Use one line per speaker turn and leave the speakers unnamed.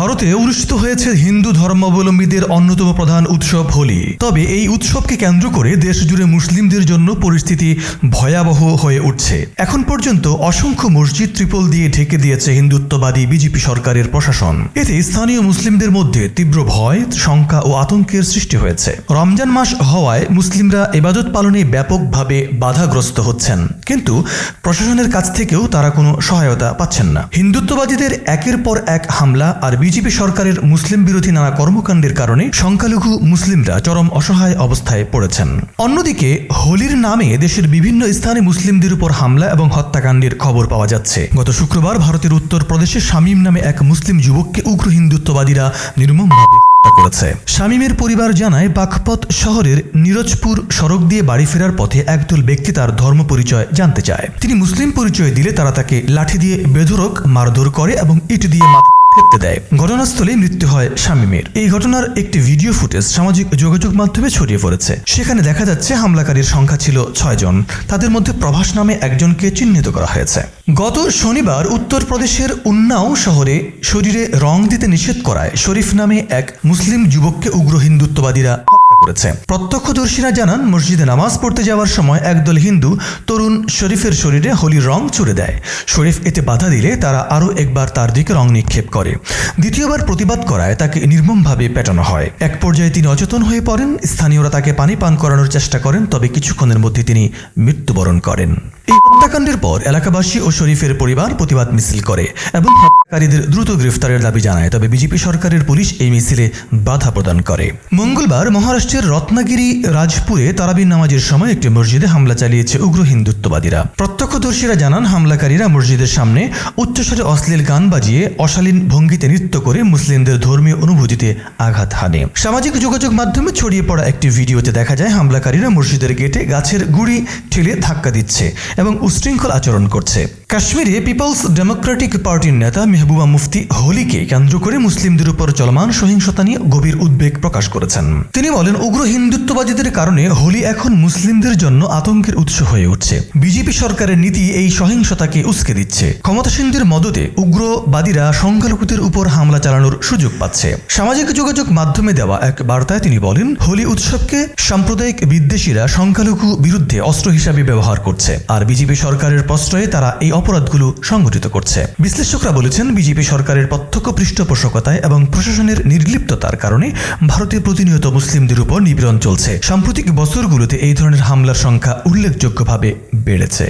ভারতে অনুষ্ঠিত হয়েছে হিন্দু ধর্মাবলম্বীদের অন্যতম প্রধান উৎসব হোলি। তবে এই উৎসবকে কেন্দ্র করে দেশ জুড়ে মুসলিমদের জন্য পরিস্থিতি ভয়াবহ হয়ে উঠছে। এখন পর্যন্ত অসংখ্য মসজিদ ত্রিপল দিয়ে ঢেকে দিয়েছে হিন্দুত্ববাদী বিজেপি সরকারের প্রশাসন। এতে স্থানীয় মুসলিমদের মধ্যে তীব্র ভয়, শঙ্কা ও আতঙ্কের সৃষ্টি হয়েছে। রমজান মাস হওয়ায় মুসলিমরা ইবাদত পালনে ব্যাপকভাবে বাধাগ্রস্ত হচ্ছেন, কিন্তু প্রশাসনের কাছ থেকেও তারা কোনো সহায়তা পাচ্ছেন না। হিন্দুত্ববাদীদের একের পর এক হামলা আর বিজেপি সরকারের মুসলিম বিরোধী নানা কর্মকাণ্ডের কারণে সংখ্যালঘু মুসলিমরা চরম অসহায় অবস্থায় পড়েছেন। অন্যদিকে হোলির নামে দেশের বিভিন্ন স্থানে মুসলিমদের উপর হামলা এবং হত্যাকাণ্ডের খবর পাওয়া যাচ্ছে। গত শুক্রবার ভারতের উত্তরপ্রদেশে শামীম নামে এক মুসলিম যুবককে উগ্র হিন্দুত্ববাদীরা নির্মমভাবে হত্যা করেছে। শামীমের পরিবার জানায়, বাঘপত শহরের নিরজপুর সড়ক দিয়ে বাড়ি ফেরার পথে একদল ব্যক্তি তার ধর্ম পরিচয় জানতে চায়। তিনি মুসলিম পরিচয় দিলে তারা তাকে লাঠি দিয়ে বেধড়ক মারধর করে এবং ইট দিয়ে মাথা ফেটে দেয়। ঘটনাস্থলে মৃত্যু হয় শামীমের। এই ঘটনার একটি ভিডিও ফুটেজ সামাজিক যোগাযোগ মাধ্যমে ছড়িয়ে পড়েছে। সেখানে দেখা যাচ্ছে হামলাকারীর সংখ্যা ছিল 6 জন। তাদের মধ্যে প্রভাস নামে একজনকে চিহ্নিত করা হয়েছে। গত শনিবার উত্তরপ্রদেশের উন্নাও শহরে শরীরে রং দিতে নিষেধ করায় শরীফ নামে এক মুসলিম যুবককে উগ্র হিন্দুত্ববাদীরা হত্যা করেছে। প্রত্যক্ষদর্শীরা জানান, মসজিদে নামাজ পড়তে যাওয়ার সময় একদল হিন্দু তরুণ শরীফের শরীরে হোলির রং ছুড়ে দেয়। শরীফ এতে বাধা দিলে তারা আরও একবার তার দিকে রং নিক্ষেপ করে। দ্বিতীয়বার প্রতিবাদ করায় তাকে নির্মমভাবে পেটানো হয়। এক পর্যায়ে তিনি অচেতন হয়ে পড়েন। স্থানীয়রা তাকে পানি পান করানোর চেষ্টা করেন, তবে কিছুক্ষণের মধ্যে তিনি মৃত্যুবরণ করেন। এই হত্যাকাণ্ডের পর এলাকাবাসী ও শরীফের পরিবার প্রতিবাদ মিছিল করে এবং হত্যাকারীদের দ্রুত গ্রেফতারের দাবি জানায়। তবে বিজেপি সরকারের পুলিশ এই মিছিলে বাধা প্রদান করে। মঙ্গলবার মহারাষ্ট্রের রত্নাগিরি রাজপুরে তারাবির নামাজের সময় একটি মসজিদে হামলা চালিয়েছে উগ্র হিন্দুত্ববাদীরা। প্রত্যক্ষদর্শীরা জানান, হামলাকারীরা মসজিদের সামনে উচ্চস্বরে অশ্লীল গান বাজিয়ে অশালীন ভঙ্গিতে নৃত্য করে মুসলিমদের ধর্মীয় অনুভূতিতে আঘাত হানে। সামাজিক যোগাযোগ মাধ্যমে ছড়িয়ে পড়া একটি ভিডিওতে দেখা যায় হামলাকারীরা মসজিদের গেটে গাছের গুড়ি ঠেলে ধাক্কা দিচ্ছে এবং উশৃঙ্খল আচরণ করছে। কাশ্মীরে পিপলস ডেমোক্রেটিক পার্টির নেতা মেহবুবা মুফতি হোলিকে কেন্দ্র করে মুসলিমদের উপর চলমান সহিংসতা নিয়ে গভীর উদ্বেগ প্রকাশ করেছেন। তিনি বলেন, উগ্র হিন্দুত্ববাদীদের কারণে হোলি এখন মুসলিমদের জন্য আতঙ্কের উৎস হয়ে উঠছে। বিজেপি সরকারের নীতি এই সহিংসতাকে উস্কে দিচ্ছে। ক্ষমতাসীনদের মদতে উগ্রবাদীরা সংখ্যালঘুদের উপর হামলা চালানোর সুযোগ পাচ্ছে। সামাজিক যোগাযোগ মাধ্যমে দেওয়া এক বার্তায় তিনি বলেন, হোলি উৎসবকে সাম্প্রদায়িক বিদ্বেষীরা সংখ্যালঘু বিরুদ্ধে অস্ত্র হিসাবে ব্যবহার করছে, আর বিজেপি সরকারের প্রশ্রয়ে তারা এই অপরাধগুলো সংগঠিত করছে। বিশ্লেষকরা বলেছেন, বিজেপি সরকারের প্রত্যক্ষ পৃষ্ঠপোষকতায় এবং প্রশাসনের নির্লিপ্ততার কারণে ভারতে প্রতিনিয়ত মুসলিমদের উপর নিপীড়ন চলছে। সাম্প্রতিক বছরগুলোতে এই ধরনের হামলার সংখ্যা উল্লেখযোগ্যভাবে বেড়েছে।